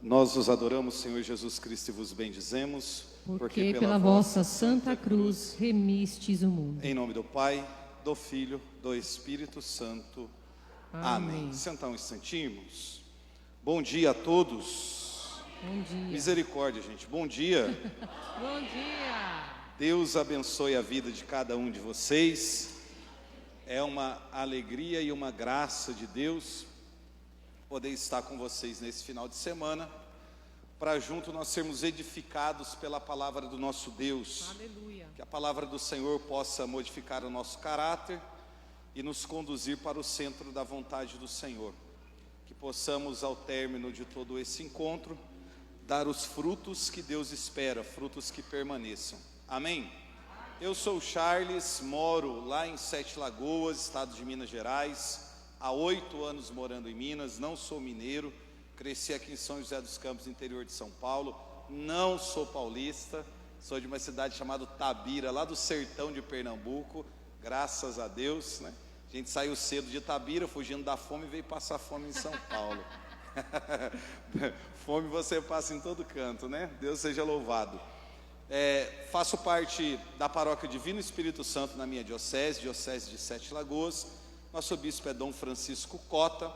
Nós os adoramos, Senhor Jesus Cristo, e vos bendizemos, porque pela vossa santa cruz remistes o mundo. Em nome do Pai, do Filho, do Espírito Santo. Amém. Sentar um instantinho, irmãos. Bom dia a todos. Bom dia. Misericórdia, gente. Bom dia. Bom dia. Deus abençoe a vida de cada um de vocês. É uma alegria e uma graça de Deus poder estar com vocês nesse final de semana, para junto nós sermos edificados pela palavra do nosso Deus. Aleluia. Que a palavra do Senhor possa modificar o nosso caráter e nos conduzir para o centro da vontade do Senhor. Que possamos, ao término de todo esse encontro, dar os frutos que Deus espera, frutos que permaneçam. Amém? Eu sou o Charles, moro lá em Sete Lagoas, estado de Minas Gerais. Há 8 anos morando em Minas, não sou mineiro, cresci aqui em São José dos Campos, interior de São Paulo, não sou paulista, sou de uma cidade chamada Tabira, lá do sertão de Pernambuco, graças a Deus, né? A gente saiu cedo de Tabira, fugindo da fome, e veio passar fome em São Paulo. Fome você passa em todo canto, né? Deus seja louvado. Faço parte da Paróquia Divino Espírito Santo na minha diocese de Sete Lagoas. Nosso bispo é Dom Francisco Cota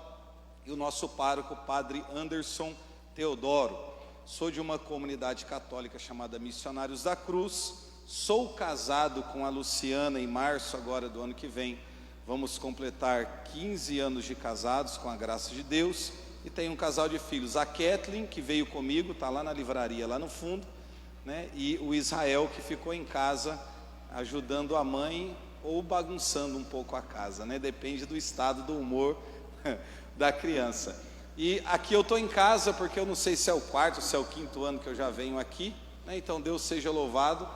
e o nosso pároco, Padre Anderson Teodoro. Sou de uma comunidade católica chamada Missionários da Cruz. Sou casado com a Luciana em março agora do ano que vem. Vamos completar 15 anos de casados com a graça de Deus. E tenho um casal de filhos, a Kathleen, que veio comigo, está lá na livraria, lá no fundo, né? E o Israel, que ficou em casa ajudando a mãe ou bagunçando um pouco a casa, né? Depende do estado do humor da criança. E aqui eu estou em casa porque eu não sei se é o quarto, se é o quinto ano que eu já venho aqui, né? Então Deus seja louvado,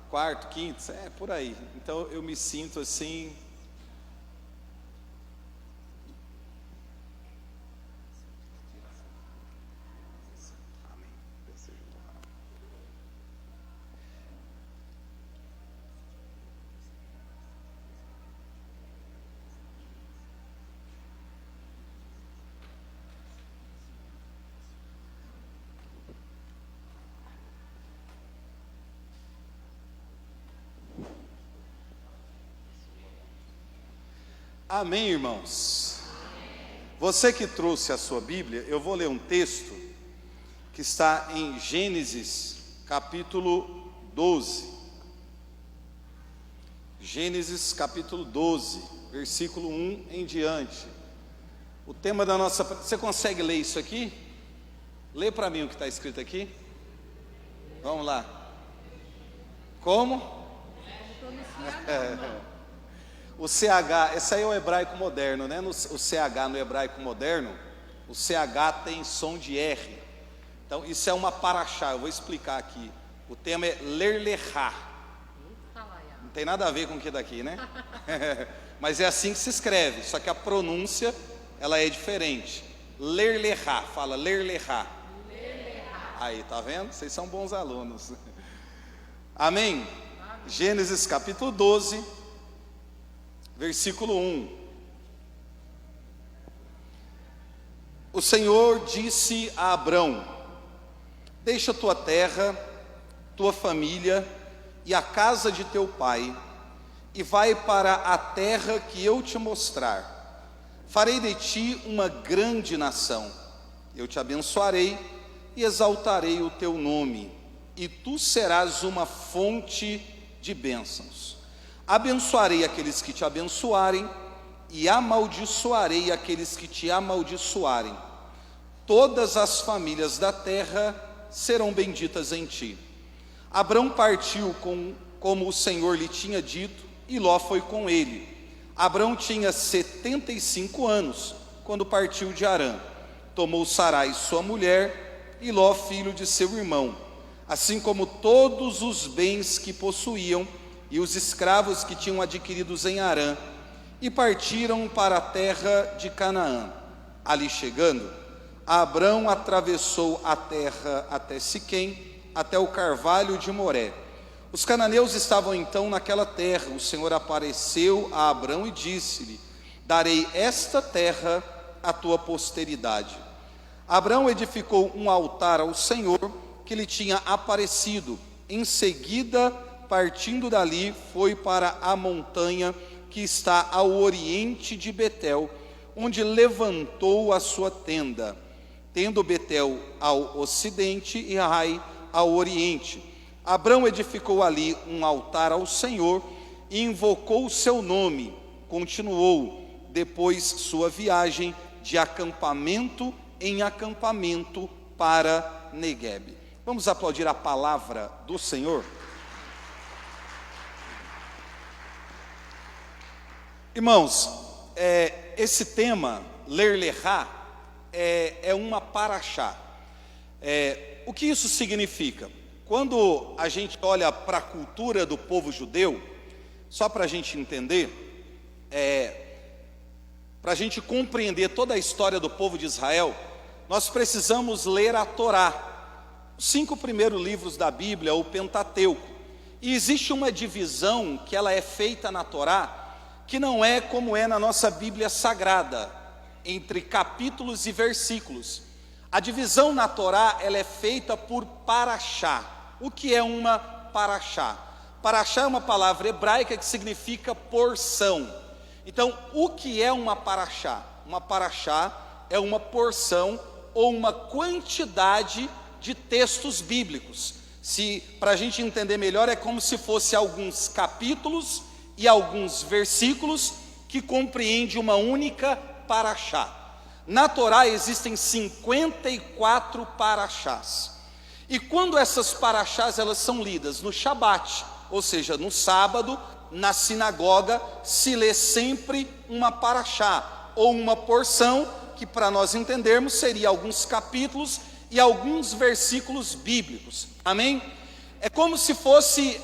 quarto, quinto, por aí. Então eu me sinto assim. Amém, irmãos? Você que trouxe a sua Bíblia, eu vou ler um texto que está em Gênesis capítulo 12. Gênesis capítulo 12, versículo 1 em diante. O tema da nossa... Você consegue ler isso aqui? Lê para mim o que está escrito aqui. Vamos lá. Como? O CH, esse aí é o hebraico moderno, né? O CH no hebraico moderno, o CH tem som de R. Então isso é uma paraxá, eu vou explicar aqui. O tema é ler lechá. Não tem nada a ver com o que daqui, né? Mas é assim que se escreve, só que a pronúncia ela é diferente. Ler lechá, fala ler lechá. Aí, tá vendo? Vocês são bons alunos. Amém? Gênesis capítulo 12. Versículo 1. O Senhor disse a Abrão: deixa tua terra, tua família e a casa de teu pai, e vai para a terra que eu te mostrar. Farei de ti uma grande nação. Eu te abençoarei e exaltarei o teu nome, e tu serás uma fonte de bênçãos. Abençoarei aqueles que te abençoarem, e amaldiçoarei aqueles que te amaldiçoarem. Todas as famílias da terra serão benditas em ti. Abrão partiu como o Senhor lhe tinha dito, e Ló foi com ele. Abrão tinha 75 anos, quando partiu de Harã. Tomou Sarai sua mulher, e Ló filho de seu irmão, assim como todos os bens que possuíam, e os escravos que tinham adquiridos em Harã, e partiram para a terra de Canaã. Ali chegando, Abrão atravessou a terra até Siquém, até o carvalho de Moré. Os cananeus estavam então naquela terra. O Senhor apareceu a Abrão e disse-lhe: darei esta terra à tua posteridade. Abraão edificou um altar ao Senhor que lhe tinha aparecido. Em seguida, partindo dali, foi para a montanha que está ao oriente de Betel, onde levantou a sua tenda, tendo Betel ao ocidente e Ai ao oriente. Abraão edificou ali um altar ao Senhor e invocou o seu nome. Continuou depois sua viagem de acampamento em acampamento para Neguebe. Vamos aplaudir a palavra do Senhor? Irmãos, esse tema, ler lerá, é uma paraxá. O que isso significa? Quando a gente olha para a cultura do povo judeu, só para a gente entender, para a gente compreender toda a história do povo de Israel, nós precisamos ler a Torá, os 5 primeiros livros da Bíblia, o Pentateuco. E existe uma divisão que ela é feita na Torá, que não é como é na nossa Bíblia Sagrada, entre capítulos e versículos. A divisão na Torá, ela é feita por paraxá. O que é uma paraxá? Paraxá é uma palavra hebraica que significa porção. Então, o que é uma paraxá? Uma paraxá é uma porção ou uma quantidade de textos bíblicos. Para a gente entender melhor, é como se fosse alguns capítulos e alguns versículos que compreende uma única paraxá. Na Torá existem 54 paraxás. E quando essas paraxás elas são lidas no Shabat, ou seja, no sábado, na sinagoga, se lê sempre uma paraxá, ou uma porção, que para nós entendermos seria alguns capítulos e alguns versículos bíblicos. Amém? É como se fosse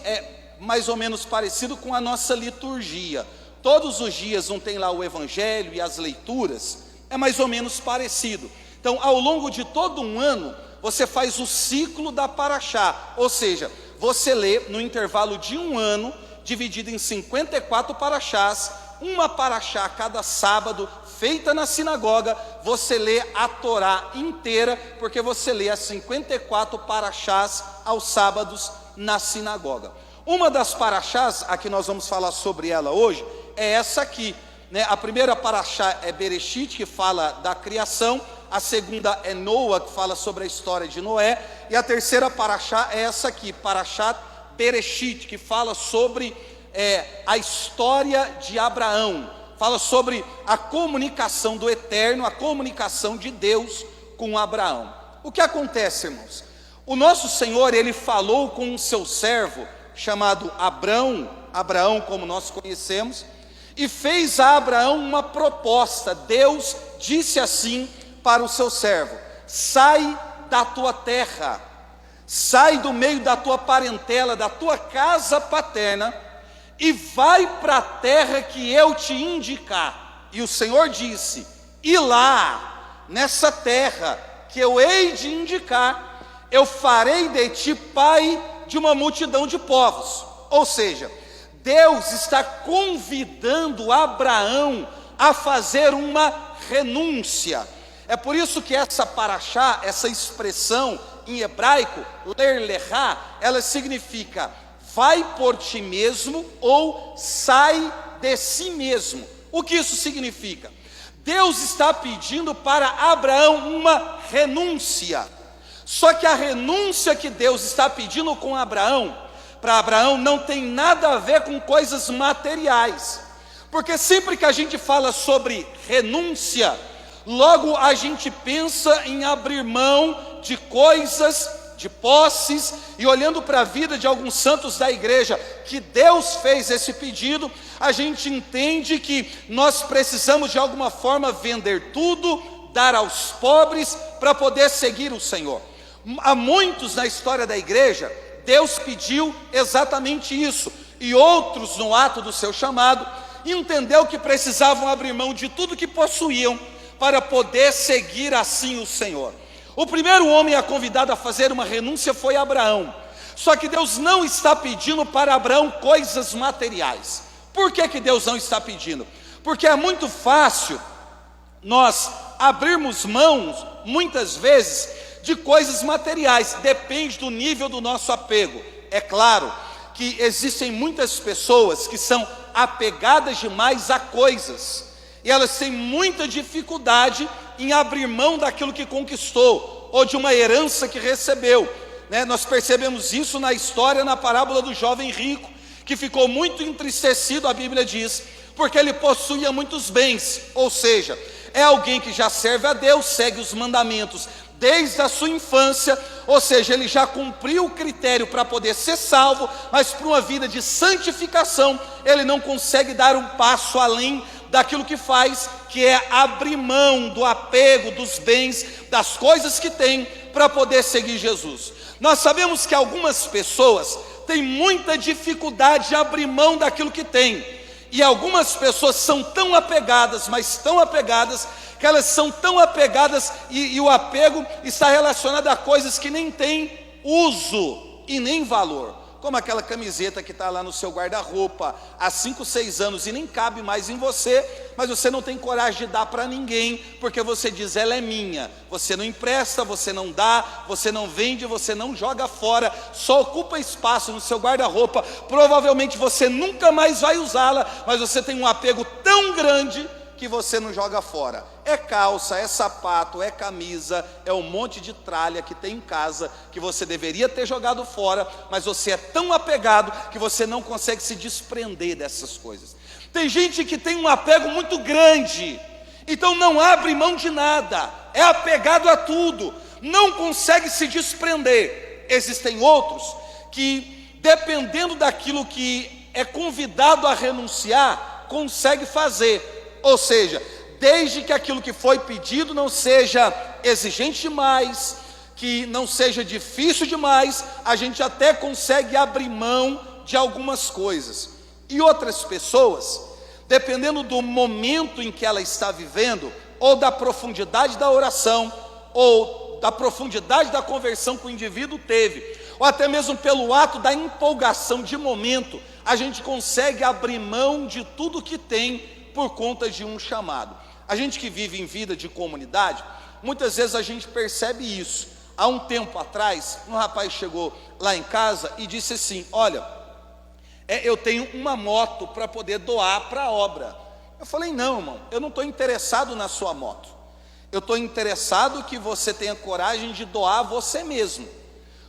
mais ou menos parecido com a nossa liturgia. Todos os dias não tem lá o evangelho e as leituras, é mais ou menos parecido. Então, ao longo de todo um ano, você faz o ciclo da paraxá, ou seja, você lê no intervalo de um ano, dividido em 54 paraxás, uma paraxá cada sábado, feita na sinagoga, você lê a Torá inteira, porque você lê as 54 paraxás aos sábados na sinagoga. Uma das paraxás, a que nós vamos falar sobre ela hoje, é essa aqui, né? A primeira paraxá é Bereshit, que fala da criação. A segunda é Noa, que fala sobre a história de Noé. E a terceira paraxá é essa aqui, Parashat Bereshit, que fala sobre a história de Abraão. Fala sobre a comunicação do Eterno, a comunicação de Deus com Abraão. O que acontece, irmãos? O nosso Senhor, Ele falou com o seu servo, chamado Abraão, como nós conhecemos, e fez a Abraão uma proposta. Deus disse assim para o seu servo: sai da tua terra, sai do meio da tua parentela, da tua casa paterna, e vai para a terra que eu te indicar. E o Senhor disse: e lá, nessa terra que eu hei de indicar, eu farei de ti pai de uma multidão de povos. Ou seja, Deus está convidando Abraão a fazer uma renúncia. É por isso que essa paraxá, essa expressão em hebraico, ler lerá, ela significa vai por ti mesmo ou sai de si mesmo. O que isso significa? Deus está pedindo para Abraão uma renúncia. Só que a renúncia que Deus está pedindo com Abraão, para Abraão, não tem nada a ver com coisas materiais. Porque sempre que a gente fala sobre renúncia, logo a gente pensa em abrir mão de coisas, de posses, e olhando para a vida de alguns santos da igreja, que Deus fez esse pedido, a gente entende que nós precisamos de alguma forma vender tudo, dar aos pobres, para poder seguir o Senhor. Há muitos na história da igreja, Deus pediu exatamente isso, e outros no ato do seu chamado, entendeu que precisavam abrir mão de tudo que possuíam, para poder seguir assim o Senhor. O primeiro homem a convidado a fazer uma renúncia foi Abraão. Só que Deus não está pedindo para Abraão coisas materiais. Por que Deus não está pedindo? Porque é muito fácil nós abrirmos mãos, muitas vezes, de coisas materiais. Depende do nível do nosso apego. É claro que existem muitas pessoas que são apegadas demais a coisas, e elas têm muita dificuldade em abrir mão daquilo que conquistou, ou de uma herança que recebeu, né? Nós percebemos isso na história, na parábola do jovem rico, que ficou muito entristecido, a Bíblia diz, porque ele possuía muitos bens. Ou seja, é alguém que já serve a Deus, segue os mandamentos desde a sua infância, ou seja, ele já cumpriu o critério para poder ser salvo, mas para uma vida de santificação, ele não consegue dar um passo além daquilo que faz, que é abrir mão do apego, dos bens, das coisas que tem, para poder seguir Jesus. Nós sabemos que algumas pessoas têm muita dificuldade de abrir mão daquilo que tem, e algumas pessoas são tão apegadas, mas tão apegadas, que elas são tão apegadas, e o apego está relacionado a coisas que nem têm uso e nem valor, como aquela camiseta que está lá no seu guarda-roupa há 5, 6 anos e nem cabe mais em você, mas você não tem coragem de dar para ninguém, porque você diz, ela é minha. Você não empresta, você não dá, você não vende, você não joga fora, só ocupa espaço no seu guarda-roupa. Provavelmente você nunca mais vai usá-la, mas você tem um apego tão grande que você não joga fora. É calça, é sapato, é camisa, é um monte de tralha que tem em casa, que você deveria ter jogado fora, mas você é tão apegado que você não consegue se desprender dessas coisas. Tem gente que tem um apego muito grande, então não abre mão de nada, é apegado a tudo, não consegue se desprender. Existem outros que, dependendo daquilo que é convidado a renunciar, consegue fazer. Ou seja, desde que aquilo que foi pedido não seja exigente demais, que não seja difícil demais, a gente até consegue abrir mão de algumas coisas. E outras pessoas, dependendo do momento em que ela está vivendo, ou da profundidade da oração, ou da profundidade da conversão que o indivíduo teve, ou até mesmo pelo ato da empolgação de momento, a gente consegue abrir mão de tudo que tem por conta de um chamado. A gente que vive em vida de comunidade, muitas vezes a gente percebe isso. Há um tempo atrás, um rapaz chegou lá em casa e disse assim, olha, eu tenho uma moto para poder doar para a obra. Eu falei, não, irmão, eu não estou interessado na sua moto, eu estou interessado que você tenha coragem de doar você mesmo,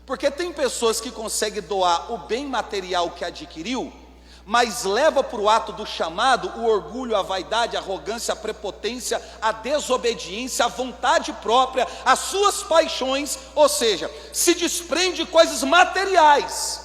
porque tem pessoas que conseguem doar o bem material que adquiriu, mas leva para o ato do chamado o orgulho, a vaidade, a arrogância, a prepotência, a desobediência, a vontade própria, as suas paixões, ou seja, se desprende de coisas materiais,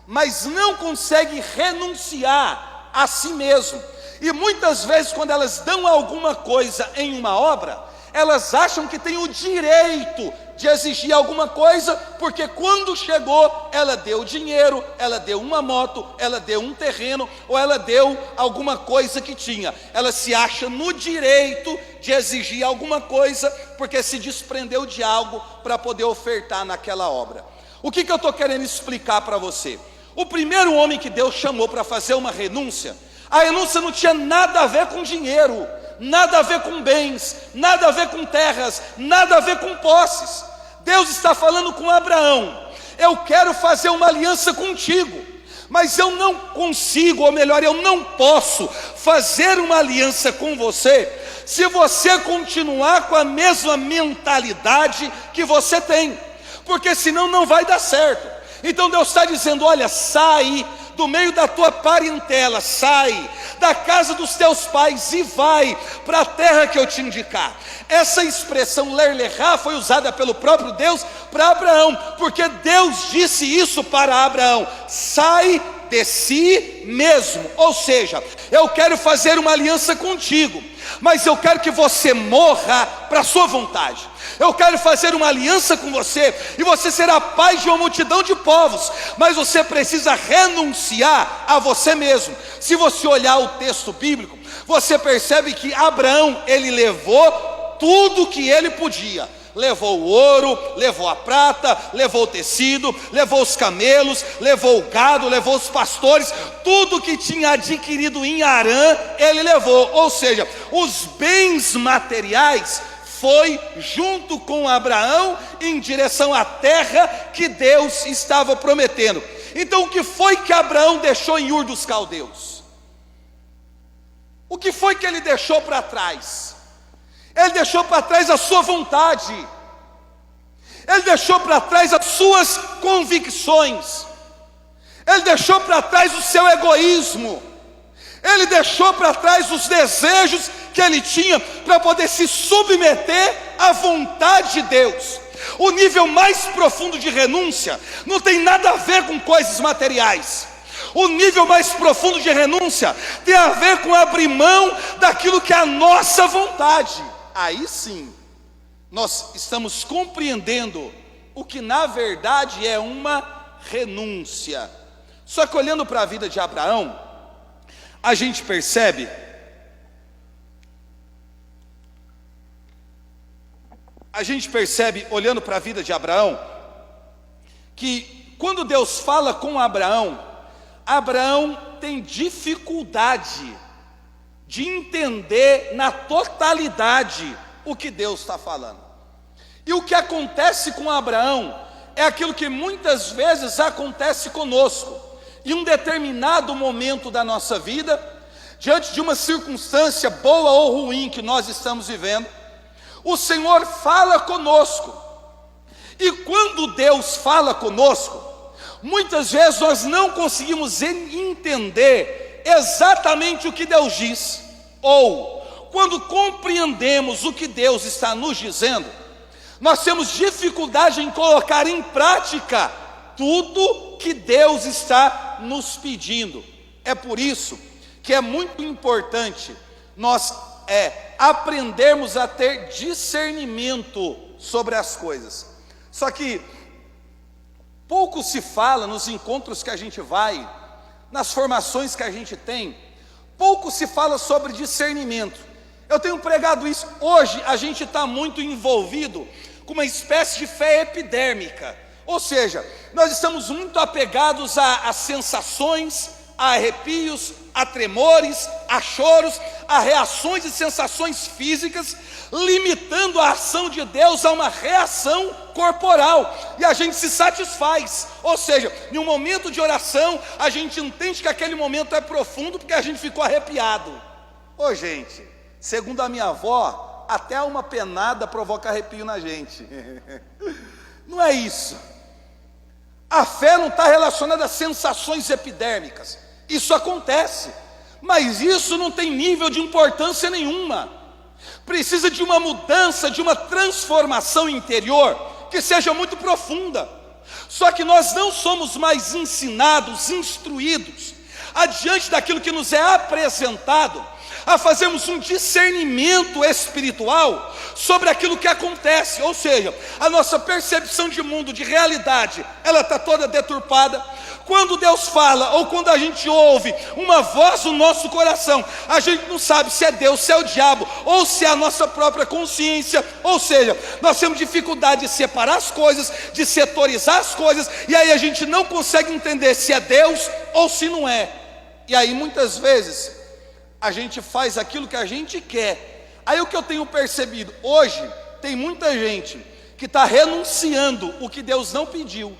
mas não consegue renunciar a si mesmo. E muitas vezes, quando elas dão alguma coisa em uma obra, elas acham que têm o direito de exigir alguma coisa, porque quando chegou, ela deu dinheiro, ela deu uma moto, ela deu um terreno, ou ela deu alguma coisa que tinha. Ela se acha no direito de exigir alguma coisa, porque se desprendeu de algo para poder ofertar naquela obra. O que eu estou querendo explicar para você? O primeiro homem que Deus chamou para fazer uma renúncia, a renúncia não tinha nada a ver com dinheiro, nada a ver com bens, nada a ver com terras, nada a ver com posses. Deus está falando com Abraão, eu quero fazer uma aliança contigo, mas eu não consigo, ou melhor, eu não posso fazer uma aliança com você, se você continuar com a mesma mentalidade que você tem, porque senão não vai dar certo. Então Deus está dizendo, olha, sai do meio da tua parentela, sai da casa dos teus pais e vai para a terra que eu te indicar. Essa expressão ler-lehá foi usada pelo próprio Deus para Abraão, porque Deus disse isso para Abraão, sai de si mesmo, ou seja, eu quero fazer uma aliança contigo, mas eu quero que você morra para a sua vontade. Eu quero fazer uma aliança com você, e você será pai de uma multidão de povos, mas você precisa renunciar a você mesmo. Se você olhar o texto bíblico, você percebe que Abraão, ele levou tudo que ele podia. Levou o ouro, levou a prata, levou o tecido, levou os camelos, levou o gado, levou os pastores, tudo que tinha adquirido em Harã, ele levou. Ou seja, os bens materiais foi junto com Abraão em direção à terra que Deus estava prometendo. Então o que foi que Abraão deixou em Ur dos Caldeus? O que foi que ele deixou para trás? Ele deixou para trás a sua vontade, ele deixou para trás as suas convicções, ele deixou para trás o seu egoísmo, ele deixou para trás os desejos que ele tinha para poder se submeter à vontade de Deus. O nível mais profundo de renúncia não tem nada a ver com coisas materiais. O nível mais profundo de renúncia tem a ver com abrir mão daquilo que é a nossa vontade. Aí sim, nós estamos compreendendo o que na verdade é uma renúncia. Só que olhando para a vida de Abraão, a gente percebe olhando para a vida de Abraão, que quando Deus fala com Abraão, Abraão tem dificuldade de entender na totalidade o que Deus está falando. E o que acontece com Abraão é aquilo que muitas vezes acontece conosco. Em um determinado momento da nossa vida, diante de uma circunstância boa ou ruim que nós estamos vivendo, o Senhor fala conosco. E quando Deus fala conosco, muitas vezes nós não conseguimos entender exatamente o que Deus diz, ou quando compreendemos o que Deus está nos dizendo, nós temos dificuldade em colocar em prática tudo que Deus está nos pedindo. É por isso que é muito importante nós aprendermos a ter discernimento sobre as coisas. Só que pouco se fala nos encontros que a gente vai, nas formações que a gente tem, pouco se fala sobre discernimento. Eu tenho pregado isso. Hoje a gente está muito envolvido com uma espécie de fé epidérmica, ou seja, nós estamos muito apegados a sensações, a arrepios, a tremores, a choros, a reações e sensações físicas, limitando a ação de Deus a uma reação corporal, e a gente se satisfaz, ou seja, em um momento de oração, a gente entende que aquele momento é profundo, porque a gente ficou arrepiado. Ô gente, segundo a minha avó, até uma penada provoca arrepio na gente. Não é isso. A fé não está relacionada a sensações epidérmicas. Isso acontece, mas isso não tem nível de importância nenhuma. Precisa de uma mudança, de uma transformação interior que seja muito profunda. Só que nós não somos mais ensinados, instruídos, adiante daquilo que nos é apresentado, a fazermos um discernimento espiritual sobre aquilo que acontece. Ou seja, a nossa percepção de mundo, de realidade, ela está toda deturpada. Quando Deus fala, ou quando a gente ouve uma voz no nosso coração, a gente não sabe se é Deus, se é o diabo, ou se é a nossa própria consciência. Ou seja, nós temos dificuldade de separar as coisas, de setorizar as coisas, e aí a gente não consegue entender se é Deus ou se não é. E aí muitas vezes a gente faz aquilo que a gente quer. Aí o que eu tenho percebido, hoje tem muita gente que está renunciando o que Deus não pediu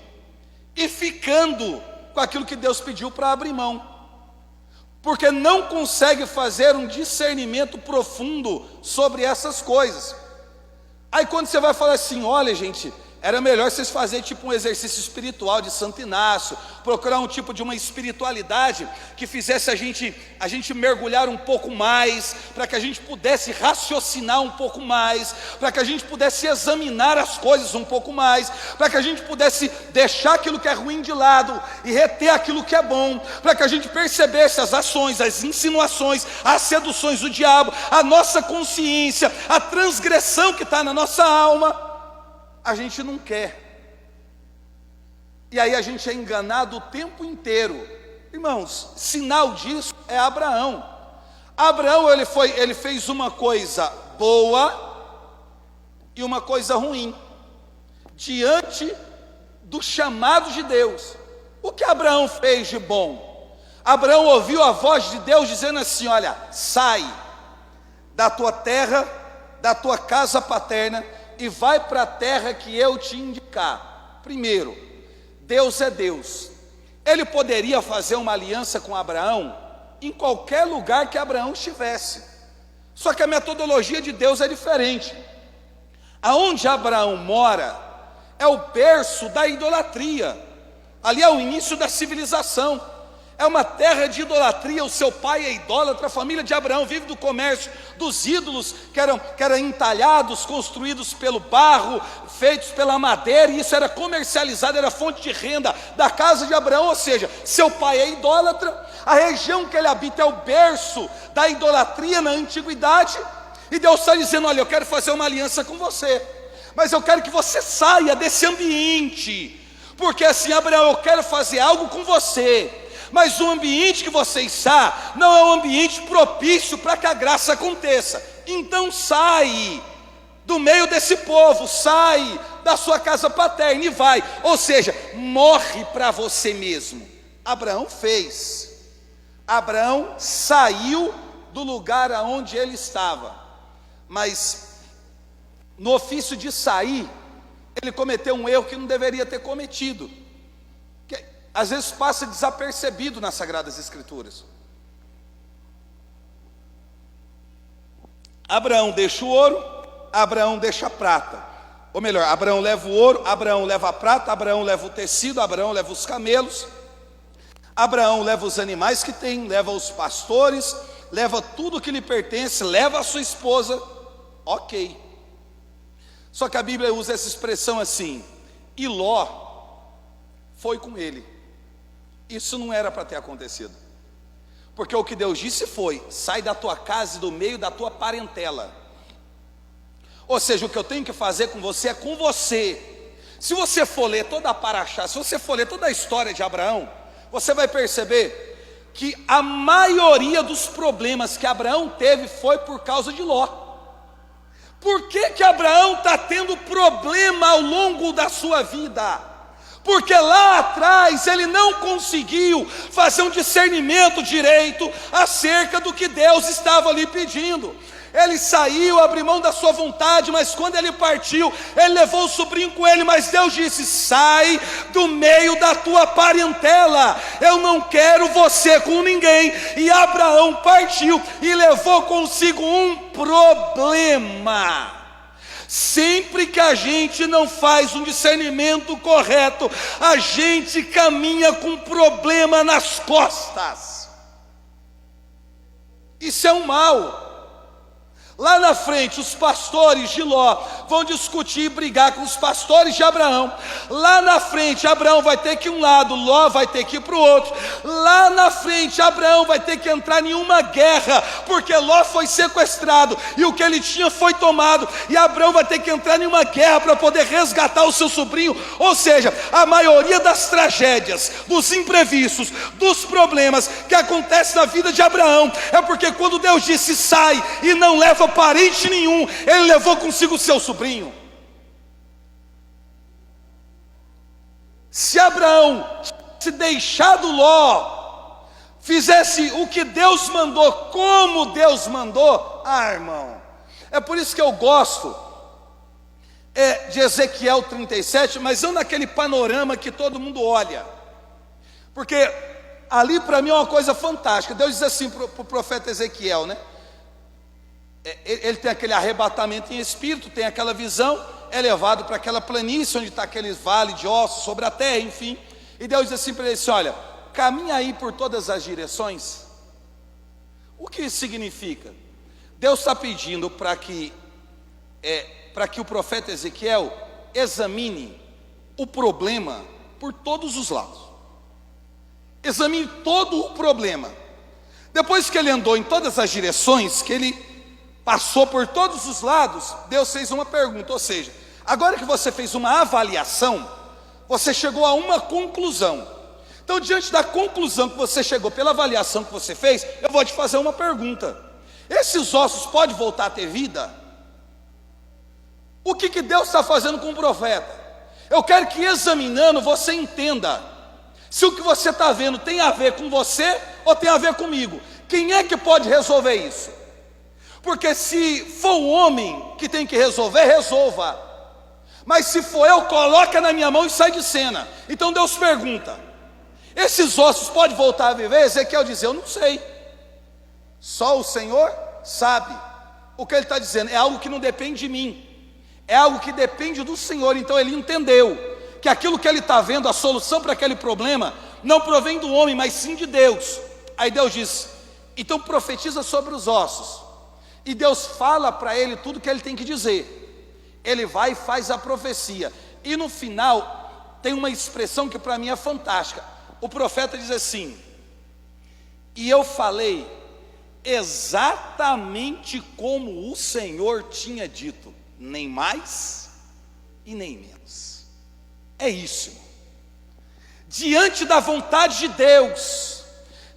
e ficando com aquilo que Deus pediu para abrir mão, porque não consegue fazer um discernimento profundo sobre essas coisas. Aí quando você vai falar assim, olha gente, era melhor vocês fazerem tipo um exercício espiritual de Santo Inácio, procurar um tipo de uma espiritualidade que fizesse a gente mergulhar um pouco mais, para que a gente pudesse raciocinar um pouco mais, para que a gente pudesse examinar as coisas um pouco mais, para que a gente pudesse deixar aquilo que é ruim de lado e reter aquilo que é bom, para que a gente percebesse as ações, as insinuações, as seduções do diabo, a nossa consciência, a transgressão que está na nossa alma. A gente não quer, e aí a gente é enganado o tempo inteiro. Irmãos, sinal disso é Abraão. Abraão ele fez uma coisa boa e uma coisa ruim diante do chamado de Deus. O que Abraão fez de bom? Abraão ouviu a voz de Deus dizendo assim, olha, sai da tua terra, da tua casa paterna e vai para a terra que eu te indicar. Primeiro, Deus é Deus. Ele poderia fazer uma aliança com Abraão em qualquer lugar que Abraão estivesse. Só que a metodologia de Deus é diferente. Aonde Abraão mora é o berço da idolatria. Ali é o início da civilização. É uma terra de idolatria. O seu pai é idólatra. A família de Abraão vive do comércio dos ídolos que eram entalhados, construídos pelo barro, feitos pela madeira, e isso era comercializado, era fonte de renda da casa de Abraão. Ou seja, seu pai é idólatra, a região que ele habita é o berço da idolatria na antiguidade, e Deus está dizendo: olha, eu quero fazer uma aliança com você, mas eu quero que você saia desse ambiente, porque assim, Abraão, eu quero fazer algo com você, mas o ambiente que você está não é um ambiente propício para que a graça aconteça. Então sai do meio desse povo, sai da sua casa paterna e vai, ou seja, morre para você mesmo. Abraão fez. Abraão saiu do lugar aonde ele estava, mas no ofício de sair, ele cometeu um erro que não deveria ter cometido, que às vezes passa desapercebido nas Sagradas Escrituras. Abraão deixa o ouro, Abraão deixa a prata. Ou melhor, Abraão leva o ouro, Abraão leva a prata, Abraão leva o tecido, Abraão leva os camelos, Abraão leva os animais que tem, leva os pastores, leva tudo que lhe pertence, leva a sua esposa. Ok. Só que a Bíblia usa essa expressão assim: e Ló foi com ele. Isso não era para ter acontecido, porque o que Deus disse foi: sai da tua casa e do meio da tua parentela. Ou seja, o que eu tenho que fazer com você é com você. Se você for ler toda a paraxá, se você for ler toda a história de Abraão, você vai perceber que a maioria dos problemas que Abraão teve foi por causa de Ló. Por que Abraão está tendo problema ao longo da sua vida? Porque lá atrás ele não conseguiu fazer um discernimento direito acerca do que Deus estava lhe pedindo. Ele saiu, abriu mão da sua vontade, mas quando ele partiu, ele levou o sobrinho com ele, mas Deus disse: sai do meio da tua parentela, eu não quero você com ninguém. E Abraão partiu e levou consigo um problema. Sempre que a gente não faz um discernimento correto, a gente caminha com um problema nas costas. Isso é um mal. Lá na frente, os pastores de Ló vão discutir e brigar com os pastores de Abraão. Lá na frente, Abraão vai ter que ir um lado, Ló vai ter que ir para o outro. Lá na frente, Abraão vai ter que entrar em uma guerra, porque Ló foi sequestrado e o que ele tinha foi tomado. E Abraão vai ter que entrar em uma guerra para poder resgatar o seu sobrinho. Ou seja, a maioria das tragédias, dos imprevistos, dos problemas que acontecem na vida de Abraão é porque quando Deus disse sai e não leva parente nenhum, ele levou consigo o seu sobrinho. Se Abraão se deixado Ló, fizesse o que Deus mandou, como Deus mandou, irmão, é por isso que eu gosto de Ezequiel 37, mas não naquele panorama que todo mundo olha, porque ali para mim é uma coisa fantástica. Deus diz assim para o profeta Ezequiel, né? Ele tem aquele arrebatamento em espírito, tem aquela visão, é levado para aquela planície onde está aquele vale de ossos sobre a terra, enfim. E Deus diz assim para ele assim: olha, caminha aí por todas as direções. O que isso significa? Deus está pedindo para que o profeta Ezequiel examine o problema por todos os lados. Examine todo o problema. Depois que ele andou em todas as direções, que ele passou por todos os lados, Deus fez uma pergunta, ou seja, agora que você fez uma avaliação, você chegou a uma conclusão. Então, diante da conclusão que você chegou, pela avaliação que você fez, eu vou te fazer uma pergunta: esses ossos podem voltar a ter vida? O que Deus está fazendo com o profeta? Eu quero que, examinando, você entenda se o que você está vendo tem a ver com você ou tem a ver comigo. Quem é que pode resolver isso? Porque se for o homem que tem que resolver, resolva. Mas se for eu, coloca na minha mão e sai de cena. Então Deus pergunta: esses ossos podem voltar a viver? Ezequiel diz: eu não sei. Só o Senhor sabe. O que ele está dizendo é algo que não depende de mim, é algo que depende do Senhor. Então ele entendeu que aquilo que ele está vendo, a solução para aquele problema, não provém do homem, mas sim de Deus. Aí Deus diz: então profetiza sobre os ossos. E Deus fala para ele tudo que ele tem que dizer. Ele vai e faz a profecia. E no final tem uma expressão que para mim é fantástica. O profeta diz assim: e eu falei exatamente como o Senhor tinha dito, nem mais e nem menos. É isso, irmão. Diante da vontade de Deus,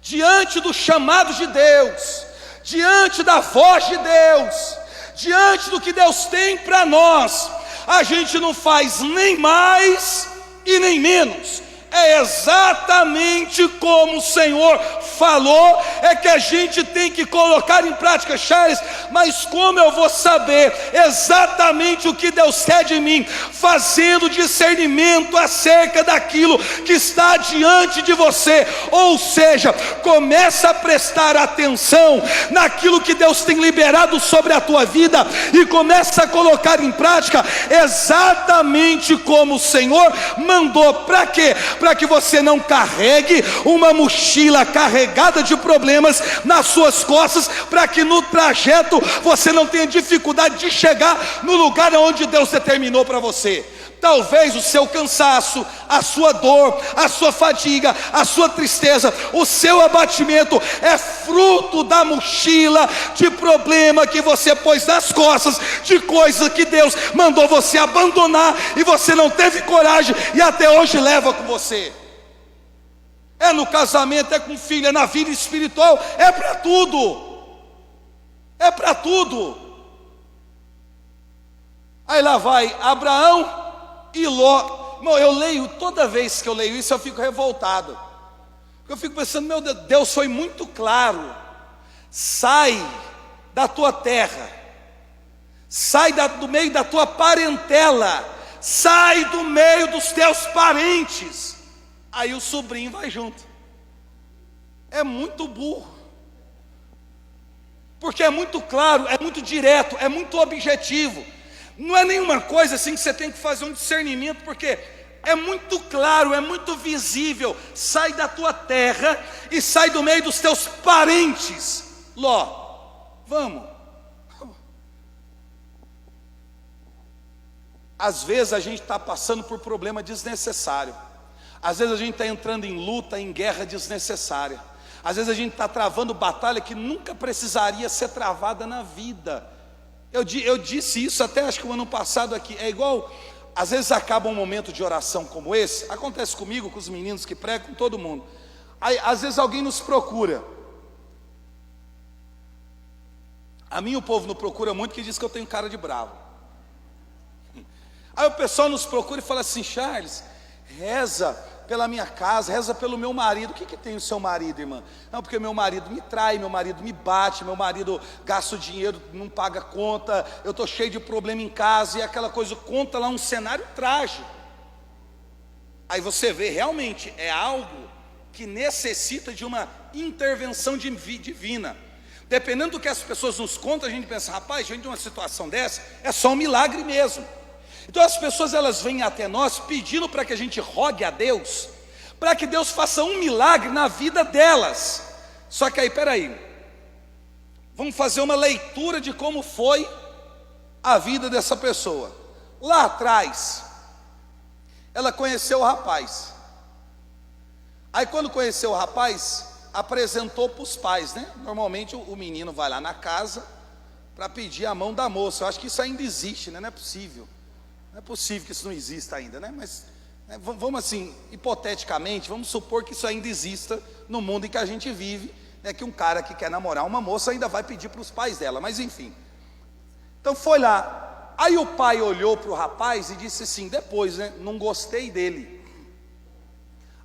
diante do chamado de Deus, diante da voz de Deus, diante do que Deus tem para nós, a gente não faz nem mais e nem menos. É exatamente como o Senhor falou, é que a gente tem que colocar em prática. Charles, mas como eu vou saber exatamente o que Deus quer de mim? Fazendo discernimento acerca daquilo que está diante de você. Ou seja, começa a prestar atenção naquilo que Deus tem liberado sobre a tua vida e começa a colocar em prática exatamente como o Senhor mandou. Para quê? Para que você não carregue uma mochila carregada de problemas nas suas costas, para que no trajeto você não tenha dificuldade de chegar no lugar onde Deus determinou para você. Talvez o seu cansaço, a sua dor, a sua fadiga, a sua tristeza, o seu abatimento é fruto da mochila de problema que você pôs nas costas, de coisa que Deus mandou você abandonar e você não teve coragem e até hoje leva com você. É no casamento, é com filho, é na vida espiritual, é para tudo. É para tudo. Aí lá vai Abraão e Ló. Irmão, eu leio, toda vez que eu leio isso eu fico revoltado. Eu fico pensando: meu Deus, Deus foi muito claro. Sai da tua terra, sai do meio da tua parentela, sai do meio dos teus parentes. Aí o sobrinho vai junto. É muito burro, porque é muito claro, é muito direto, é muito objetivo. Não é nenhuma coisa assim que você tem que fazer um discernimento, porque é muito claro, é muito visível. Sai da tua terra e sai do meio dos teus parentes. Ló, vamos. Às vezes a gente está passando por problema desnecessário. Às vezes a gente está entrando em luta, em guerra desnecessária. Às vezes a gente está travando batalha que nunca precisaria ser travada na vida. Eu disse isso até acho que o ano passado aqui. É igual, às vezes acaba um momento de oração como esse. Acontece comigo, com os meninos que pregam, com todo mundo. Aí às vezes alguém nos procura. A mim o povo não procura muito, que diz que eu tenho cara de bravo. Aí o pessoal nos procura e fala assim: Charles, reza pela minha casa, reza pelo meu marido. O que tem o seu marido, irmã? Não, porque meu marido me trai, meu marido me bate, meu marido gasta o dinheiro, não paga conta, eu estou cheio de problema em casa, e aquela coisa, conta lá um cenário trágico. Aí você vê, realmente, é algo que necessita de uma intervenção divina. Dependendo do que as pessoas nos contam, a gente pensa: rapaz, diante de uma situação dessa, é só um milagre mesmo. Então as pessoas, elas vêm até nós pedindo para que a gente rogue a Deus, para que Deus faça um milagre na vida delas. Só que aí, peraí, vamos fazer uma leitura de como foi a vida dessa pessoa. Lá atrás, ela conheceu o rapaz. Aí quando conheceu o rapaz, apresentou para os pais, né? Normalmente o menino vai lá na casa para pedir a mão da moça. Eu acho que isso ainda existe, né? Não é possível. Não é possível que isso não exista ainda, né? Mas vamos assim, hipoteticamente, vamos supor que isso ainda exista no mundo em que a gente vive, né? Que um cara que quer namorar uma moça ainda vai pedir para os pais dela, mas enfim. Então foi lá. Aí o pai olhou para o rapaz e disse assim, depois, né? Não gostei dele.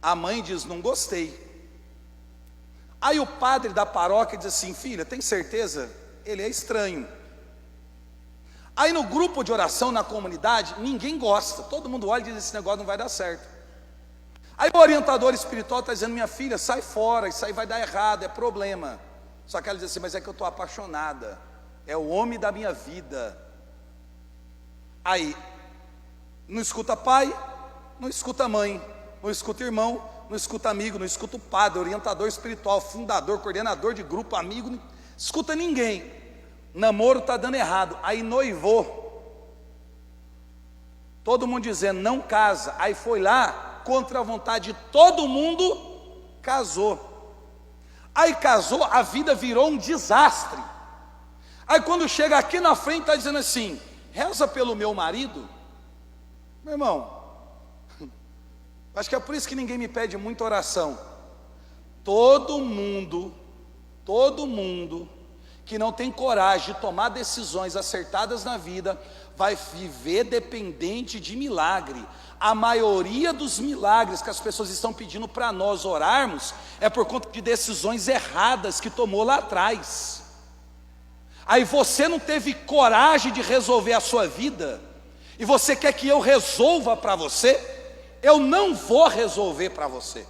A mãe diz, não gostei. Aí o padre da paróquia diz assim, filha, tem certeza ele é estranho. Aí no grupo de oração, na comunidade, ninguém gosta, todo mundo olha e diz, esse negócio não vai dar certo. Aí o orientador espiritual está dizendo, minha filha, sai fora, isso aí vai dar errado, é problema. Só que ela diz assim, mas é que eu estou apaixonada, é o homem da minha vida. Aí, não escuta pai, não escuta mãe, não escuta irmão, não escuta amigo, não escuta o padre, orientador espiritual, fundador, coordenador de grupo, amigo, não escuta ninguém. Namoro está dando errado. Aí noivou, todo mundo dizendo não casa. Aí foi lá, contra a vontade de todo mundo, casou. Aí casou, a vida virou um desastre. Aí quando chega aqui na frente está dizendo assim, reza pelo meu marido. Meu irmão, acho que é por isso que ninguém me pede muita oração. Todo mundo que não tem coragem de tomar decisões acertadas na vida, vai viver dependente de milagre. A maioria dos milagres que as pessoas estão pedindo para nós orarmos, é por conta de decisões erradas que tomou lá atrás. Aí você não teve coragem de resolver a sua vida, e você quer que eu resolva para você? Eu não vou resolver para você.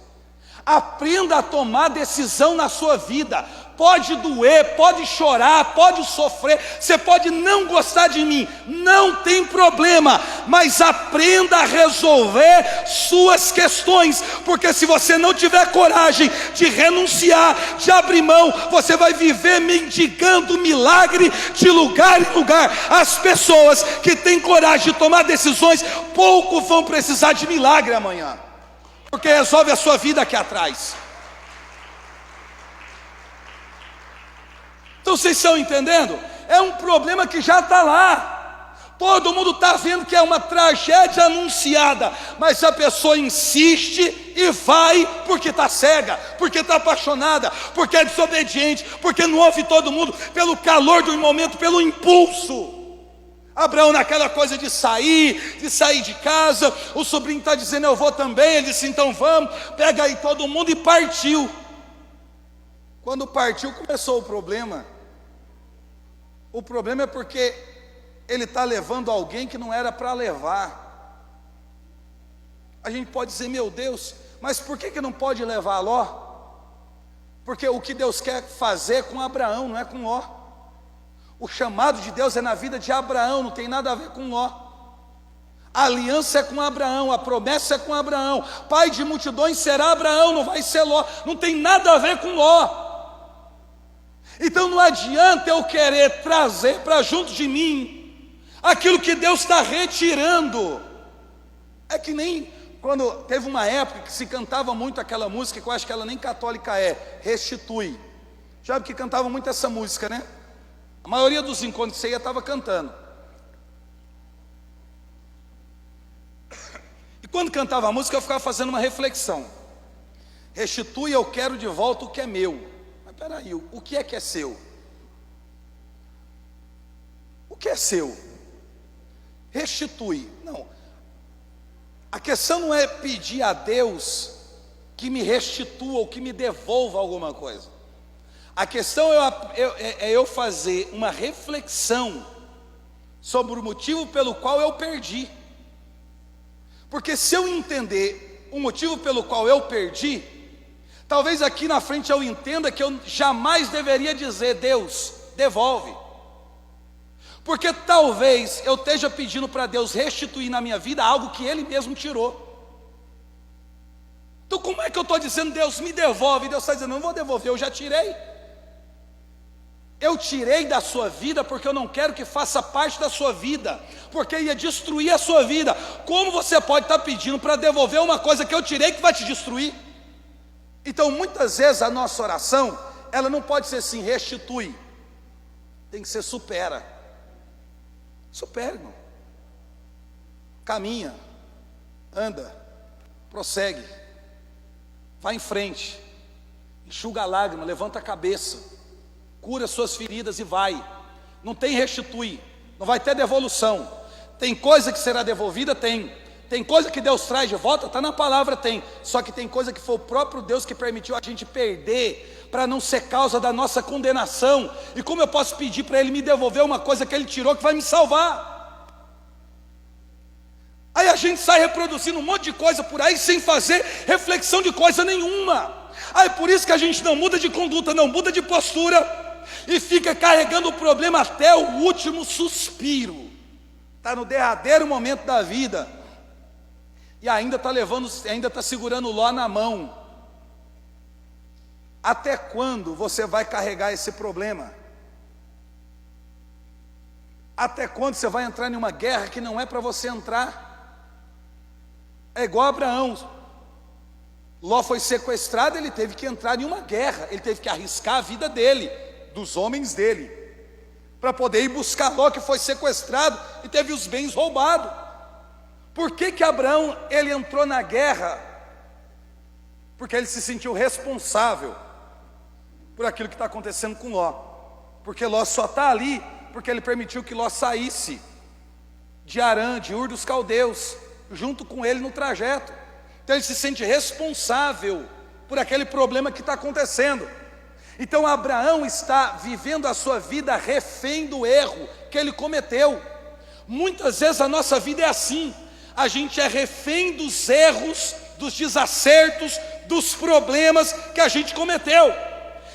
Aprenda a tomar decisão na sua vida. Pode doer, pode chorar, pode sofrer, você pode não gostar de mim, não tem problema, mas aprenda a resolver suas questões, porque se você não tiver coragem de renunciar, de abrir mão, você vai viver mendigando milagre de lugar em lugar. As pessoas que têm coragem de tomar decisões, pouco vão precisar de milagre amanhã, porque resolve a sua vida aqui atrás. Então vocês estão entendendo? É um problema que já está lá. Todo mundo está vendo que é uma tragédia anunciada, mas a pessoa insiste e vai porque está cega, porque está apaixonada, porque é desobediente, porque não ouve todo mundo, pelo calor do momento, pelo impulso. Abraão naquela coisa de sair de casa, o sobrinho está dizendo eu vou também, ele disse então vamos, pega aí todo mundo e partiu. Quando partiu começou o problema. O problema é porque ele está levando alguém que não era para levar. A gente pode dizer, meu Deus, mas por que não pode levar Ló? Porque o que Deus quer fazer é com Abraão, não é com Ló. O chamado de Deus é na vida de Abraão, não tem nada a ver com Ló. A aliança é com Abraão, a promessa é com Abraão. Pai de multidões será Abraão, não vai ser Ló. Não tem nada a ver com Ló. Então não adianta eu querer trazer para junto de mim aquilo que Deus está retirando. É que nem quando teve uma época que se cantava muito aquela música, que eu acho que ela nem católica é, Restitui. Já que cantava muito essa música, né? A maioria dos encontros que você ia estava cantando. E quando cantava a música eu ficava fazendo uma reflexão. Restitui, eu quero de volta o que é meu. Peraí, o que é seu? O que é seu? Restitui. Não. A questão não é pedir a Deus que me restitua ou que me devolva alguma coisa. A questão é eu fazer uma reflexão sobre o motivo pelo qual eu perdi. Porque se eu entender o motivo pelo qual eu perdi, talvez aqui na frente eu entenda que eu jamais deveria dizer, Deus, devolve. Porque talvez eu esteja pedindo para Deus restituir na minha vida algo que Ele mesmo tirou. Então como é que eu estou dizendo, Deus me devolve? E Deus está dizendo, não vou devolver, eu já tirei. Eu tirei da sua vida porque eu não quero que faça parte da sua vida, porque ia destruir a sua vida. Como você pode estar pedindo para devolver uma coisa que eu tirei que vai te destruir? Então muitas vezes a nossa oração, ela não pode ser assim, restitui. Tem que ser supera. Supera, irmão. Caminha, anda, prossegue, vai em frente, enxuga a lágrima, levanta a cabeça, cura suas feridas e vai. Não tem restitui, não vai ter devolução. Tem coisa que será devolvida? Tem coisa que Deus traz de volta? Está na palavra, tem. Só que tem coisa que foi o próprio Deus que permitiu a gente perder, para não ser causa da nossa condenação. E como eu posso pedir para Ele me devolver uma coisa que Ele tirou que vai me salvar? Aí a gente sai reproduzindo um monte de coisa por aí sem fazer reflexão de coisa nenhuma. Aí por isso que a gente não muda de conduta, não muda de postura e fica carregando o problema até o último suspiro. Está no derradeiro momento da vida e ainda está segurando o Ló na mão. Até quando você vai carregar esse problema? Até quando você vai entrar em uma guerra que não é para você entrar? É igual a Abraão. Ló foi sequestrado, ele teve que entrar em uma guerra, ele teve que arriscar a vida dele, dos homens dele, para poder ir buscar Ló, que foi sequestrado e teve os bens roubados. Por que Abraão ele entrou na guerra? Porque ele se sentiu responsável por aquilo que está acontecendo com Ló. Porque Ló só está ali porque ele permitiu que Ló saísse de Harã, de Ur dos Caldeus, junto com ele no trajeto. Então ele se sente responsável por aquele problema que está acontecendo. Então Abraão está vivendo a sua vida refém do erro que ele cometeu. Muitas vezes a nossa vida é assim, a gente é refém dos erros, dos desacertos, dos problemas que a gente cometeu.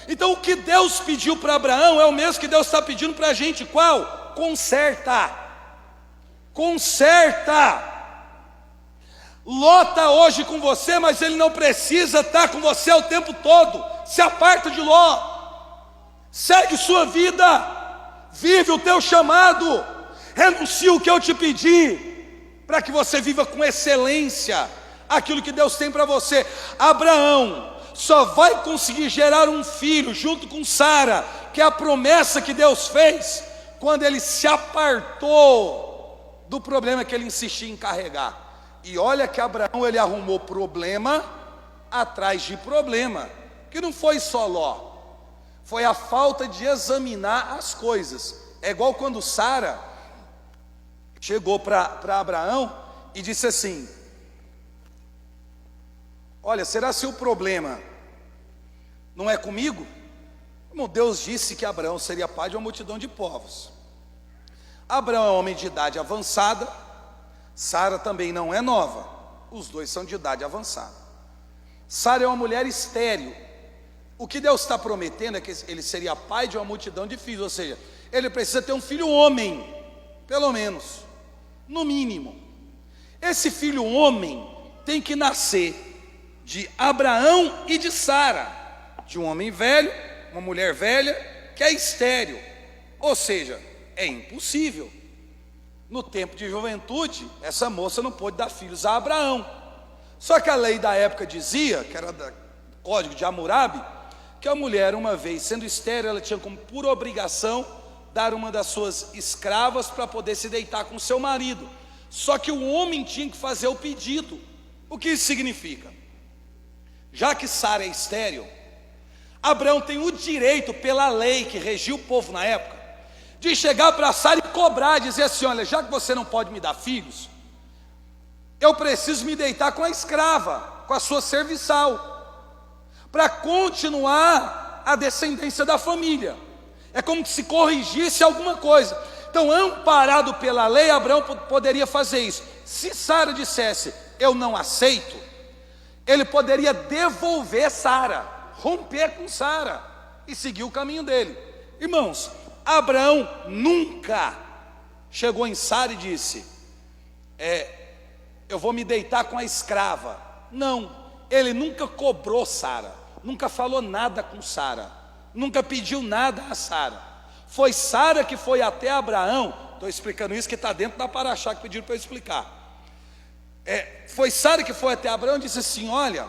Então o que Deus pediu para Abraão é o mesmo que Deus está pedindo para a gente. Qual? Conserta. Conserta. Ló está hoje com você, mas ele não precisa estar com você o tempo todo. Se aparta de Ló, segue sua vida, vive o teu chamado, renuncia o que eu te pedi, para que você viva com excelência aquilo que Deus tem para você. Abraão só vai conseguir gerar um filho junto com Sara, que é a promessa que Deus fez, quando ele se apartou do problema que ele insistia em carregar. E olha que Abraão ele arrumou problema atrás de problema, que não foi só Ló, foi a falta de examinar as coisas. É igual quando Sara chegou para Abraão e disse assim: olha, será se o problema não é comigo? Como Deus disse que Abraão seria pai de uma multidão de povos. Abraão é um homem de idade avançada, Sara também não é nova, os dois são de idade avançada. Sara é uma mulher estéril. O que Deus está prometendo é que ele seria pai de uma multidão de filhos, ou seja, ele precisa ter um filho homem, pelo menos, no mínimo. Esse filho homem tem que nascer de Abraão e de Sara, de um homem velho, uma mulher velha, que é estéril, ou seja, é impossível. No tempo de juventude, essa moça não pôde dar filhos a Abraão. Só que a lei da época dizia, que era do código de Hammurabi, que a mulher, uma vez sendo estéril, ela tinha como por obrigação dar uma das suas escravas para poder se deitar com seu marido. Só que o homem tinha que fazer o pedido. O que isso significa? Já que Sara é estéril, Abraão tem o direito, pela lei que regia o povo na época, de chegar para Sara e cobrar, dizer assim: olha, já que você não pode me dar filhos, eu preciso me deitar com a escrava, com a sua serviçal, para continuar a descendência da família. É como se corrigisse alguma coisa. Então, amparado pela lei, Abraão poderia fazer isso. Se Sara dissesse: eu não aceito, ele poderia devolver Sara, romper com Sara e seguir o caminho dele. Irmãos, Abraão nunca chegou em Sara e disse: eu vou me deitar com a escrava. Não, ele nunca cobrou Sara, nunca falou nada com Sara, nunca pediu nada a Sara. Foi Sara que foi até Abraão. Estou explicando isso que está dentro da paraxá que pediram para eu explicar. Foi Sara que foi até Abraão e disse assim: olha,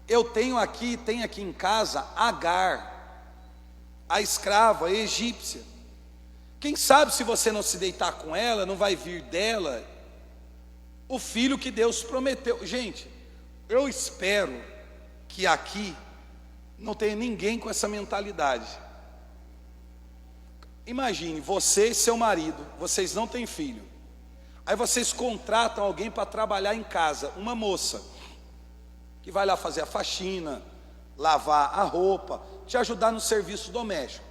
eu tenho aqui em casa Agar, a escrava, a egípcia. Quem sabe se você não se deitar com ela, não vai vir dela o filho que Deus prometeu. Gente, eu espero que aqui não tenha ninguém com essa mentalidade. Imagine, você e seu marido, vocês não têm filho. Aí vocês contratam alguém para trabalhar em casa, uma moça, que vai lá fazer a faxina, lavar a roupa, te ajudar no serviço doméstico.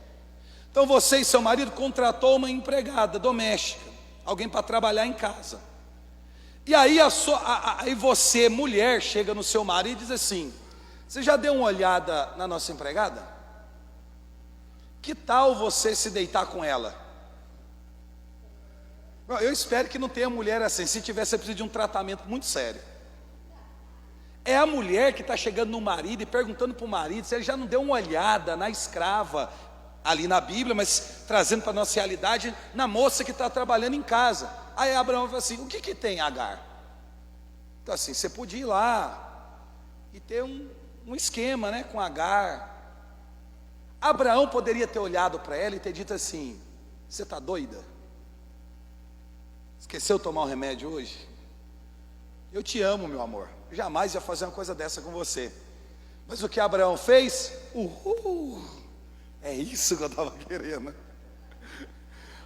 Então você e seu marido contratou uma empregada doméstica, alguém para trabalhar em casa. E aí, aí você, mulher, chega no seu marido e diz assim: você já deu uma olhada na nossa empregada? Que tal você se deitar com ela? Eu espero que não tenha mulher assim. Se tiver, você precisa de um tratamento muito sério. É a mulher que está chegando no marido e perguntando para o marido se ele já não deu uma olhada na escrava, ali na Bíblia, mas trazendo para a nossa realidade, na moça que está trabalhando em casa. Aí Abraão fala assim: o que tem, Agar? Então assim, você podia ir lá e ter um esquema, né, com Agar. Abraão poderia ter olhado para ela e ter dito assim: você está doida? Esqueceu de tomar um remédio hoje? Eu te amo, meu amor, jamais ia fazer uma coisa dessa com você. Mas o que Abraão fez? É isso que eu estava querendo.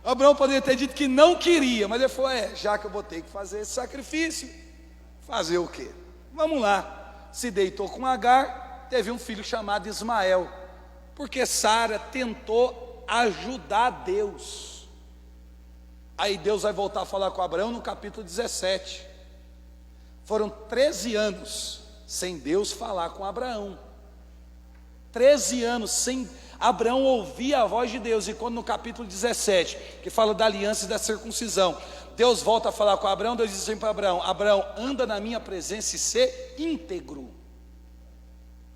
Abraão poderia ter dito que não queria, mas ele falou: já que eu vou ter que fazer esse sacrifício, fazer o quê? Vamos lá. Se deitou com Agar, teve um filho chamado Ismael, porque Sara tentou ajudar Deus. Aí Deus vai voltar a falar com Abraão no capítulo 17. Foram 13 anos sem Deus falar com Abraão. 13 anos sem Abraão ouvir a voz de Deus. E quando no capítulo 17, que fala da aliança e da circuncisão, Deus volta a falar com Abraão, Deus diz assim para Abraão: Abraão, anda na minha presença e ser íntegro.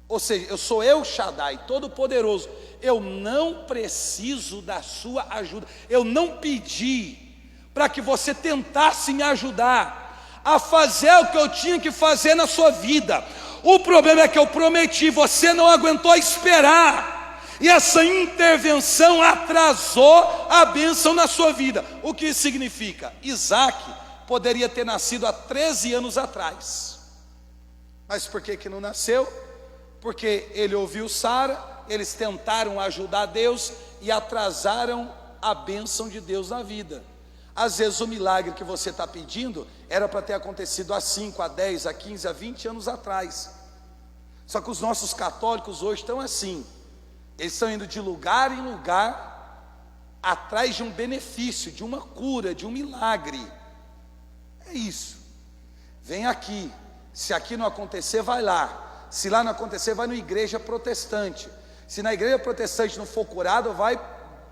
Ou seja, eu sou El Shaddai, todo poderoso. Eu não preciso da sua ajuda. Eu não pedi para que você tentasse me ajudar a fazer o que eu tinha que fazer na sua vida. O problema é que eu prometi, você não aguentou esperar, e essa intervenção atrasou a bênção na sua vida. O que isso significa? Isaac poderia ter nascido há 13 anos atrás. Mas por que não nasceu? Porque ele ouviu Sara, eles tentaram ajudar Deus e atrasaram a bênção de Deus na vida. Às vezes o milagre que você está pedindo era para ter acontecido há 5, há 10, há 15, há 20 anos atrás. Só que os nossos católicos hoje estão assim. Eles estão indo de lugar em lugar atrás de um benefício, de uma cura, de um milagre. É isso. Vem aqui. Se aqui não acontecer, vai lá. Se lá não acontecer, vai na igreja protestante. Se na igreja protestante não for curado, vai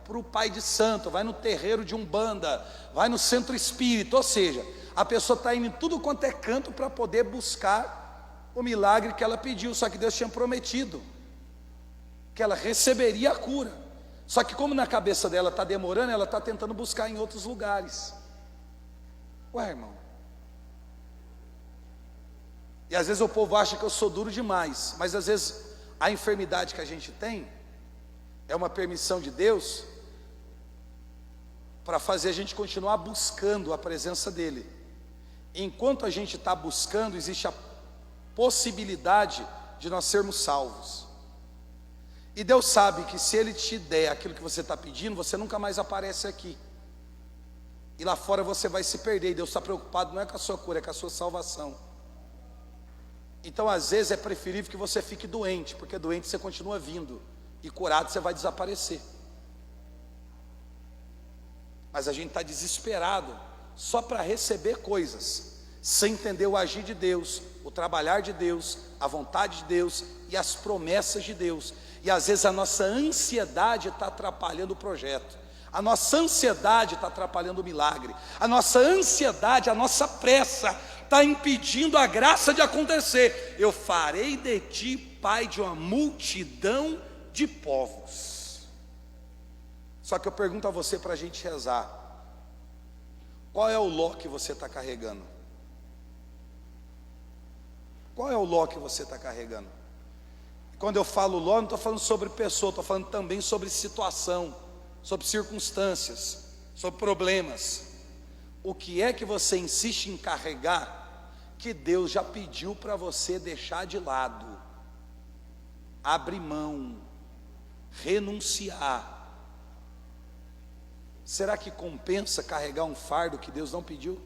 para o pai de santo, vai no terreiro de Umbanda, vai no centro espírita. Ou seja, a pessoa está indo em tudo quanto é canto para poder buscar o milagre que ela pediu. Só que Deus tinha prometido que ela receberia a cura. Só que como na cabeça dela está demorando, ela está tentando buscar em outros lugares. Ué, irmão. E às vezes o povo acha que eu sou duro demais, mas às vezes a enfermidade que a gente tem é uma permissão de Deus para fazer a gente continuar buscando a presença dEle. Enquanto a gente está buscando, existe a possibilidade de nós sermos salvos. E Deus sabe que se Ele te der aquilo que você está pedindo, você nunca mais aparece aqui. E lá fora você vai se perder. E Deus está preocupado não é com a sua cura, é com a sua salvação. Então às vezes é preferível que você fique doente, porque doente você continua vindo, e curado você vai desaparecer. Mas a gente está desesperado só para receber coisas, sem entender o agir de Deus, o trabalhar de Deus, a vontade de Deus e as promessas de Deus. E às vezes a nossa ansiedade está atrapalhando o projeto, a nossa ansiedade está atrapalhando o milagre, a nossa ansiedade, a nossa pressa está impedindo a graça de acontecer. Eu farei de ti pai de uma multidão de povos. Só que eu pergunto a você para a gente rezar: qual é o ló que você está carregando? Qual é o ló que você está carregando? Quando eu falo ló, não estou falando sobre pessoa, estou falando também sobre situação, sobre circunstâncias, sobre problemas. O que é que você insiste em carregar que Deus já pediu para você deixar de lado, abrir mão, renunciar? Será que compensa carregar um fardo que Deus não pediu?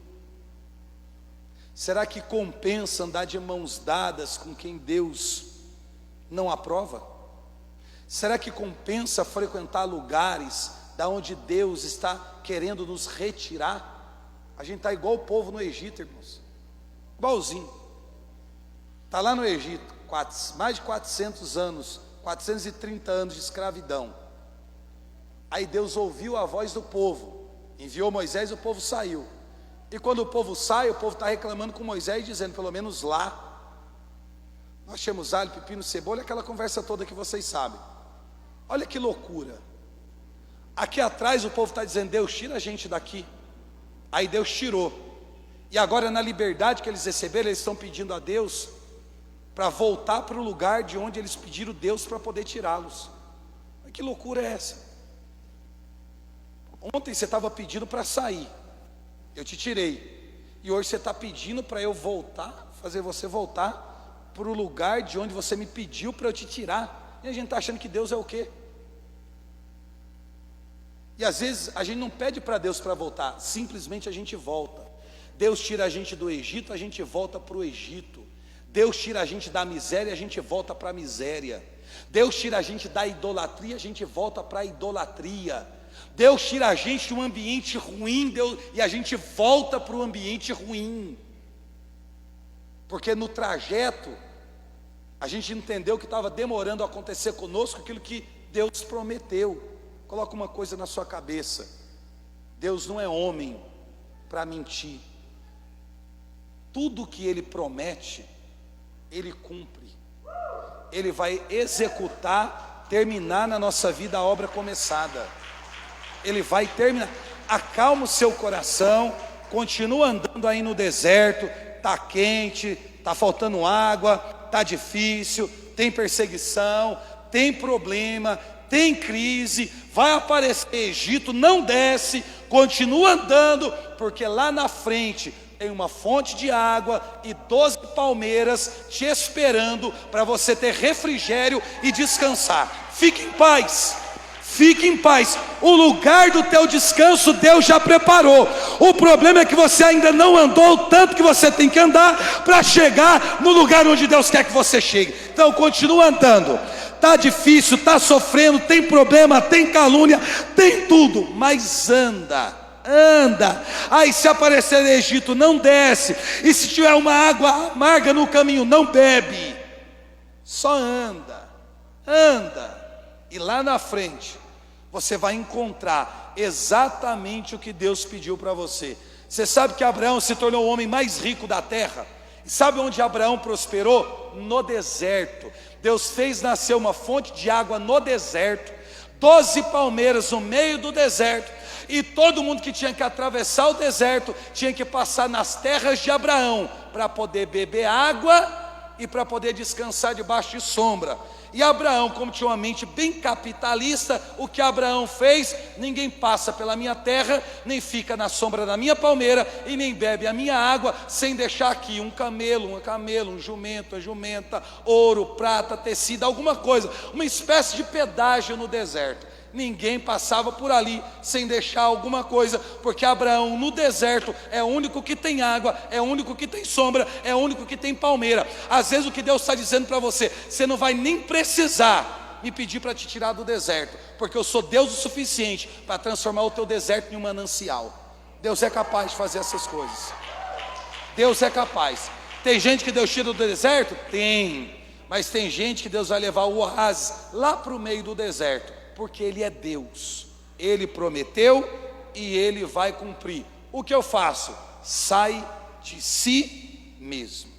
Será que compensa andar de mãos dadas com quem Deus não aprova? Será que compensa frequentar lugares da onde Deus está querendo nos retirar? A gente está igual o povo no Egito, irmãos, igualzinho. Está lá no Egito, mais de 400 anos, 430 anos de escravidão. Aí Deus ouviu a voz do povo, enviou Moisés e o povo saiu. E quando o povo sai, o povo está reclamando com Moisés, dizendo, pelo menos lá, nós tínhamos alho, pepino, cebola, aquela conversa toda que vocês sabem. Olha que loucura. Aqui atrás o povo está dizendo, Deus, tira a gente daqui. Aí Deus tirou. E agora na liberdade que eles receberam, eles estão pedindo a Deus para voltar para o lugar de onde eles pediram Deus para poder tirá-los. Que loucura é essa? Ontem você estava pedindo para sair, eu te tirei. E hoje você está pedindo para eu voltar, fazer você voltar para o lugar de onde você me pediu para eu te tirar. E a gente está achando que Deus é o quê? E às vezes a gente não pede para Deus para voltar, simplesmente a gente volta. Deus tira a gente do Egito, a gente volta para o Egito. Deus tira a gente da miséria, a gente volta para a miséria. Deus tira a gente da idolatria, a gente volta para a idolatria. Deus tira a gente de um ambiente ruim, e a gente volta para o ambiente ruim. Porque no trajeto, a gente entendeu que estava demorando a acontecer conosco aquilo que Deus prometeu. Coloca uma coisa na sua cabeça: Deus não é homem para mentir. Tudo que Ele promete, Ele cumpre. Ele vai executar, terminar na nossa vida a obra começada. Ele vai terminar. Acalma o seu coração, continua andando aí no deserto, está quente, está faltando água, está difícil, tem perseguição, tem problema, tem crise, vai aparecer Egito, não desce, continua andando, porque lá na frente tem uma fonte de água e 12 palmeiras te esperando para você ter refrigério e descansar. Fique em paz. Fique em paz, o lugar do teu descanso Deus já preparou. O problema é que você ainda não andou o tanto que você tem que andar para chegar no lugar onde Deus quer que você chegue. Então continua andando. Está difícil, está sofrendo, tem problema, tem calúnia, tem tudo, mas anda. Aí se aparecer no Egito, não desce. E se tiver uma água amarga no caminho, não bebe. Só anda. E lá na frente você vai encontrar exatamente o que Deus pediu para você. Você sabe que Abraão se tornou o homem mais rico da terra? E sabe onde Abraão prosperou? No deserto. Deus fez nascer uma fonte de água no deserto, 12 palmeiras no meio do deserto, e todo mundo que tinha que atravessar o deserto tinha que passar nas terras de Abraão para poder beber água e para poder descansar debaixo de sombra. E Abraão, como tinha uma mente bem capitalista, o que Abraão fez? Ninguém passa pela minha terra, nem fica na sombra da minha palmeira, e nem bebe a minha água, sem deixar aqui um camelo, um jumento, uma jumenta, ouro, prata, tecido, alguma coisa, uma espécie de pedágio no deserto. Ninguém passava por ali sem deixar alguma coisa, porque Abraão no deserto é o único que tem água, é o único que tem sombra, é o único que tem palmeira. Às vezes o que Deus está dizendo para você, você não vai nem precisar me pedir para te tirar do deserto, porque eu sou Deus o suficiente para transformar o teu deserto em um manancial. Deus é capaz de fazer essas coisas. Deus é capaz. Tem gente que Deus tira do deserto? Tem. Mas tem gente que Deus vai levar o oásis lá para o meio do deserto, porque Ele é Deus, Ele prometeu e Ele vai cumprir. O que eu faço? Sai de si mesmo,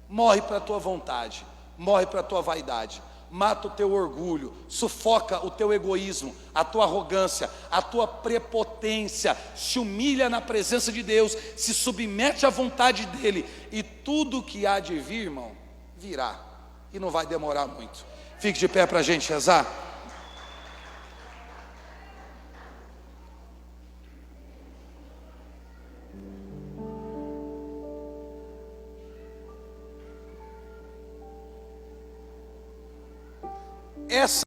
morre para a tua vontade, morre para a tua vaidade, mata o teu orgulho, sufoca o teu egoísmo, a tua arrogância, a tua prepotência, se humilha na presença de Deus, se submete à vontade dEle, e tudo que há de vir, irmão, virá, e não vai demorar muito. Fique de pé para a gente rezar. Essa